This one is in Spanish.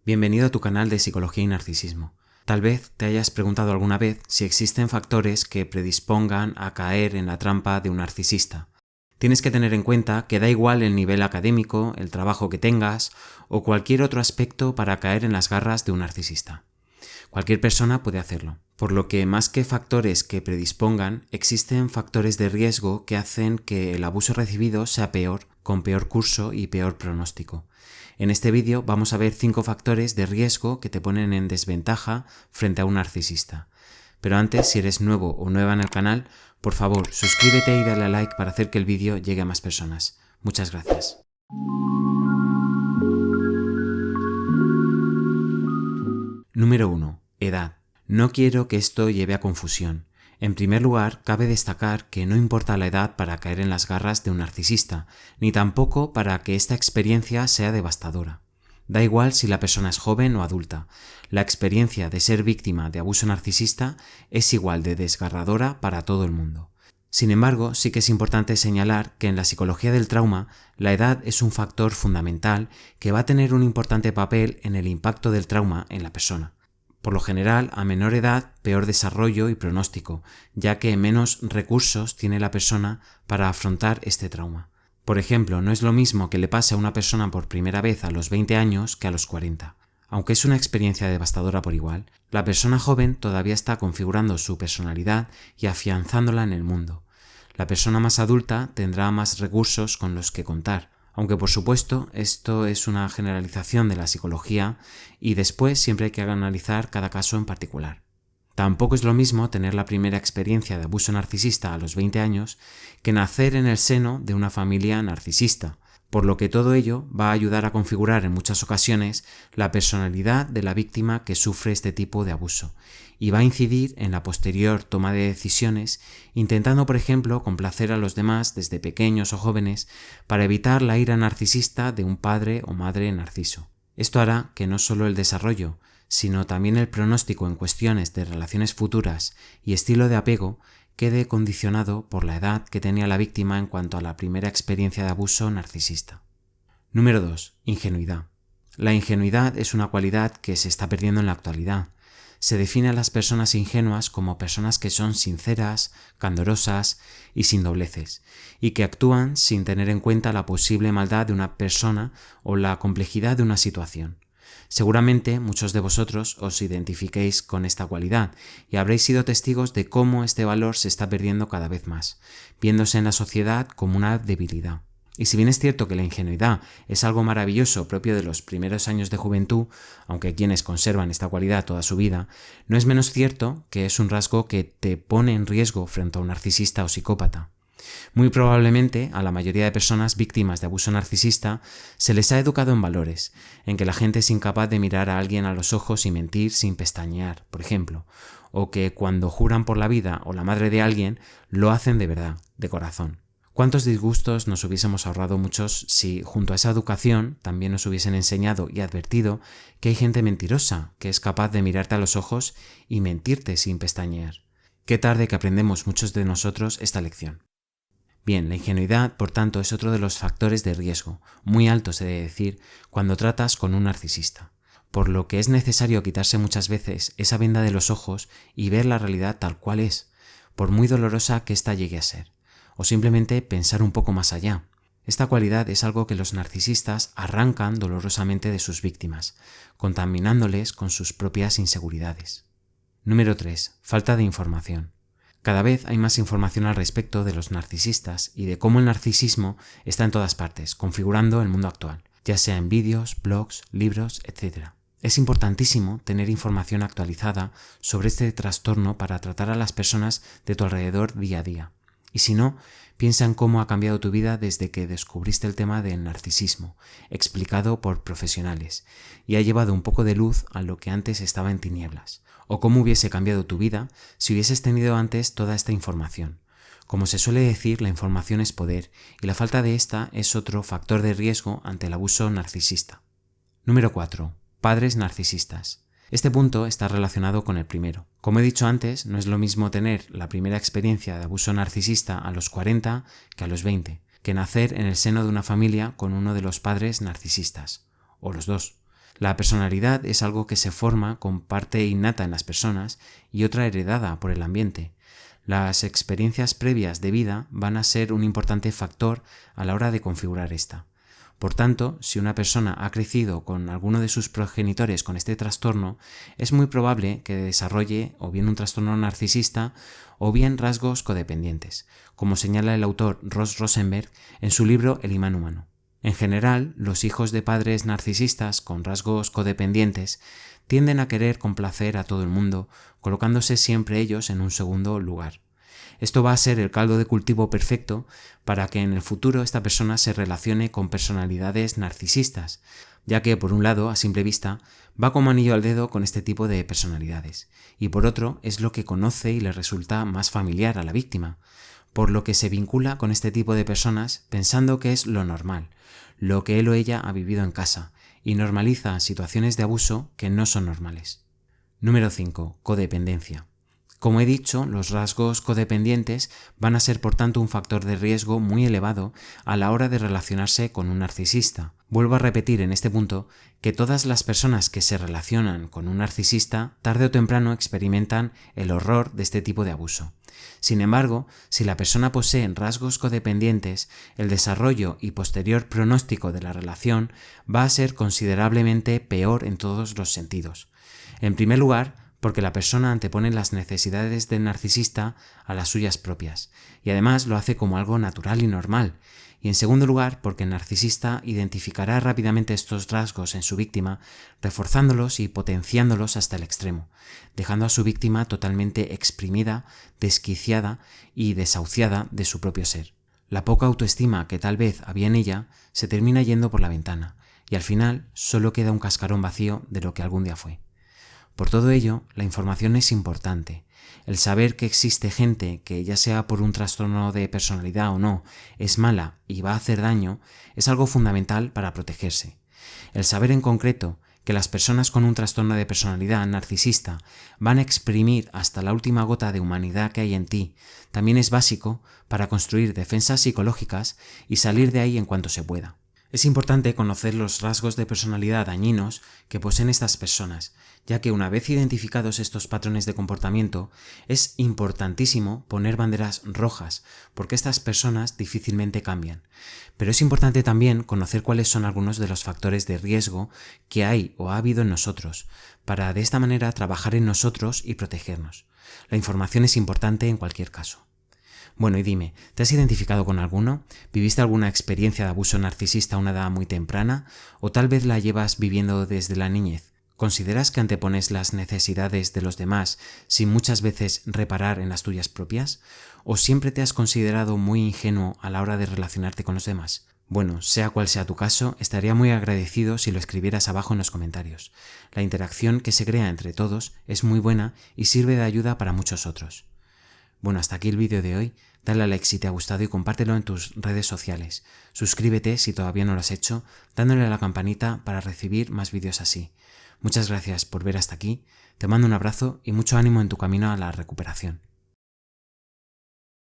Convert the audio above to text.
Bienvenido a tu canal de Psicología y Narcisismo. Tal vez te hayas preguntado alguna vez si existen factores que predispongan a caer en la trampa de un narcisista. Tienes que tener en cuenta que da igual el nivel académico, el trabajo que tengas o cualquier otro aspecto para caer en las garras de un narcisista. Cualquier persona puede hacerlo, por lo que más que factores que predispongan, existen factores de riesgo que hacen que el abuso recibido sea peor, con peor curso y peor pronóstico. En este vídeo vamos a ver 5 factores de riesgo que te ponen en desventaja frente a un narcisista. Pero antes, si eres nuevo o nueva en el canal, por favor suscríbete y dale a like para hacer que el vídeo llegue a más personas. Muchas gracias. Número 1. Edad. No quiero que esto lleve a confusión. En primer lugar, cabe destacar que no importa la edad para caer en las garras de un narcisista, ni tampoco para que esta experiencia sea devastadora. Da igual si la persona es joven o adulta, la experiencia de ser víctima de abuso narcisista es igual de desgarradora para todo el mundo. Sin embargo, sí que es importante señalar que en la psicología del trauma, la edad es un factor fundamental que va a tener un importante papel en el impacto del trauma en la persona. Por lo general, a menor edad, peor desarrollo y pronóstico, ya que menos recursos tiene la persona para afrontar este trauma. Por ejemplo, no es lo mismo que le pase a una persona por primera vez a los 20 años que a los 40. Aunque es una experiencia devastadora por igual, la persona joven todavía está configurando su personalidad y afianzándola en el mundo. La persona más adulta tendrá más recursos con los que contar, aunque por supuesto esto es una generalización de la psicología y después siempre hay que analizar cada caso en particular. Tampoco es lo mismo tener la primera experiencia de abuso narcisista a los 20 años que nacer en el seno de una familia narcisista, por lo que todo ello va a ayudar a configurar en muchas ocasiones la personalidad de la víctima que sufre este tipo de abuso y va a incidir en la posterior toma de decisiones, intentando por ejemplo complacer a los demás desde pequeños o jóvenes para evitar la ira narcisista de un padre o madre narciso. Esto hará que no solo el desarrollo, sino también el pronóstico en cuestiones de relaciones futuras y estilo de apego quede condicionado por la edad que tenía la víctima en cuanto a la primera experiencia de abuso narcisista. Número 2. Ingenuidad. La ingenuidad es una cualidad que se está perdiendo en la actualidad. Se define a las personas ingenuas como personas que son sinceras, candorosas y sin dobleces, y que actúan sin tener en cuenta la posible maldad de una persona o la complejidad de una situación. Seguramente muchos de vosotros os identifiquéis con esta cualidad y habréis sido testigos de cómo este valor se está perdiendo cada vez más, viéndose en la sociedad como una debilidad. Y si bien es cierto que la ingenuidad es algo maravilloso propio de los primeros años de juventud, aunque hay quienes conservan esta cualidad toda su vida, no es menos cierto que es un rasgo que te pone en riesgo frente a un narcisista o psicópata. Muy probablemente a la mayoría de personas víctimas de abuso narcisista se les ha educado en valores, en que la gente es incapaz de mirar a alguien a los ojos y mentir sin pestañear, por ejemplo, o que cuando juran por la vida o la madre de alguien lo hacen de verdad, de corazón. ¿Cuántos disgustos nos hubiésemos ahorrado muchos si junto a esa educación también nos hubiesen enseñado y advertido que hay gente mentirosa que es capaz de mirarte a los ojos y mentirte sin pestañear? Qué tarde que aprendemos muchos de nosotros esta lección. Bien, la ingenuidad, por tanto, es otro de los factores de riesgo, muy altos he de decir, cuando tratas con un narcisista, por lo que es necesario quitarse muchas veces esa venda de los ojos y ver la realidad tal cual es, por muy dolorosa que ésta llegue a ser, o simplemente pensar un poco más allá. Esta cualidad es algo que los narcisistas arrancan dolorosamente de sus víctimas, contaminándoles con sus propias inseguridades. Número 3. Falta de información. Cada vez hay más información al respecto de los narcisistas y de cómo el narcisismo está en todas partes, configurando el mundo actual, ya sea en vídeos, blogs, libros, etc. Es importantísimo tener información actualizada sobre este trastorno para tratar a las personas de tu alrededor día a día. Y si no, piensa en cómo ha cambiado tu vida desde que descubriste el tema del narcisismo, explicado por profesionales, y ha llevado un poco de luz a lo que antes estaba en tinieblas. O cómo hubiese cambiado tu vida si hubieses tenido antes toda esta información. Como se suele decir, la información es poder, y la falta de esta es otro factor de riesgo ante el abuso narcisista. Número 4. Padres narcisistas. Este punto está relacionado con el primero. Como he dicho antes, no es lo mismo tener la primera experiencia de abuso narcisista a los 40 que a los 20, que nacer en el seno de una familia con uno de los padres narcisistas, o los dos. La personalidad es algo que se forma con parte innata en las personas y otra heredada por el ambiente. Las experiencias previas de vida van a ser un importante factor a la hora de configurar esta. Por tanto, si una persona ha crecido con alguno de sus progenitores con este trastorno, es muy probable que desarrolle o bien un trastorno narcisista o bien rasgos codependientes, como señala el autor Ross Rosenberg en su libro El imán humano. En general, los hijos de padres narcisistas con rasgos codependientes tienden a querer complacer a todo el mundo, colocándose siempre ellos en un segundo lugar. Esto va a ser el caldo de cultivo perfecto para que en el futuro esta persona se relacione con personalidades narcisistas, ya que por un lado, a simple vista, va como anillo al dedo con este tipo de personalidades, y por otro es lo que conoce y le resulta más familiar a la víctima, por lo que se vincula con este tipo de personas pensando que es lo normal, lo que él o ella ha vivido en casa, y normaliza situaciones de abuso que no son normales. Número 5. Codependencia. Como he dicho, los rasgos codependientes van a ser por tanto un factor de riesgo muy elevado a la hora de relacionarse con un narcisista. Vuelvo a repetir en este punto que todas las personas que se relacionan con un narcisista tarde o temprano experimentan el horror de este tipo de abuso. Sin embargo, si la persona posee rasgos codependientes, el desarrollo y posterior pronóstico de la relación va a ser considerablemente peor en todos los sentidos. En primer lugar, porque la persona antepone las necesidades del narcisista a las suyas propias, y además lo hace como algo natural y normal. Y en segundo lugar, porque el narcisista identificará rápidamente estos rasgos en su víctima, reforzándolos y potenciándolos hasta el extremo, dejando a su víctima totalmente exprimida, desquiciada y desahuciada de su propio ser. La poca autoestima que tal vez había en ella se termina yendo por la ventana, y al final solo queda un cascarón vacío de lo que algún día fue. Por todo ello, la información es importante. El saber que existe gente que, ya sea por un trastorno de personalidad o no, es mala y va a hacer daño, es algo fundamental para protegerse. El saber en concreto que las personas con un trastorno de personalidad narcisista van a exprimir hasta la última gota de humanidad que hay en ti, también es básico para construir defensas psicológicas y salir de ahí en cuanto se pueda. Es importante conocer los rasgos de personalidad dañinos que poseen estas personas, ya que una vez identificados estos patrones de comportamiento, es importantísimo poner banderas rojas, porque estas personas difícilmente cambian. Pero es importante también conocer cuáles son algunos de los factores de riesgo que hay o ha habido en nosotros, para de esta manera trabajar en nosotros y protegernos. La información es importante en cualquier caso. Bueno, y dime, ¿te has identificado con alguno? ¿Viviste alguna experiencia de abuso narcisista a una edad muy temprana? ¿O tal vez la llevas viviendo desde la niñez? ¿Consideras que antepones las necesidades de los demás sin muchas veces reparar en las tuyas propias? ¿O siempre te has considerado muy ingenuo a la hora de relacionarte con los demás? Bueno, sea cual sea tu caso, estaría muy agradecido si lo escribieras abajo en los comentarios. La interacción que se crea entre todos es muy buena y sirve de ayuda para muchos otros. Bueno, hasta aquí el vídeo de hoy. Dale a like si te ha gustado y compártelo en tus redes sociales. Suscríbete si todavía no lo has hecho, dándole a la campanita para recibir más vídeos así. Muchas gracias por ver hasta aquí, te mando un abrazo y mucho ánimo en tu camino a la recuperación.